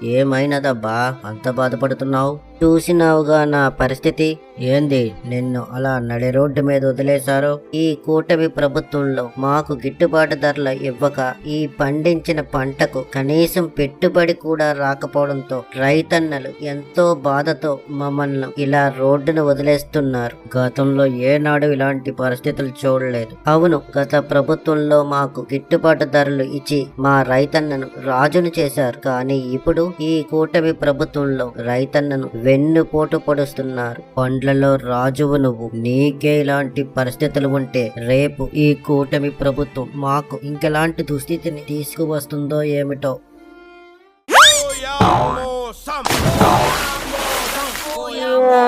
ఏమైనదబ్బా అంత బాధపడుతున్నావు? చూసినావుగా నా పరిస్థితి. ఏంది నిన్ను అలా నడి రోడ్డు మీద వదిలేశారు? ఈ కూటమి ప్రభుత్వంలో మాకు గిట్టుబాటు ధరలు ఇవ్వక ఈ పండించిన పంటకు కనీసం పెట్టుబడి కూడా రాకపోవడంతో రైతన్నలు ఎంతో బాధతో మమ్మల్ని ఇలా రోడ్డును వదిలేస్తున్నారు. గతంలో ఏనాడు ఇలాంటి పరిస్థితులు చూడలేదు. అవును, గత ప్రభుత్వంలో మాకు గిట్టుబాటు ధరలు ఇచ్చి మా రైతన్నను రాజును చేశారు. కానీ ఇప్పుడు ఈ కూటమి ప్రభుత్వంలో రైతన్నను వెన్నుపోటు పొడుస్తున్నారు. పండ్లలో రాజువు నువ్వు. నీకే ఇలాంటి పరిస్థితులు ఉంటే రేపు ఈ కూటమి ప్రభుత్వం మాకు ఇంకెలాంటి దుస్థితిని తీసుకువస్తుందో ఏమిటో. Oh, yeah,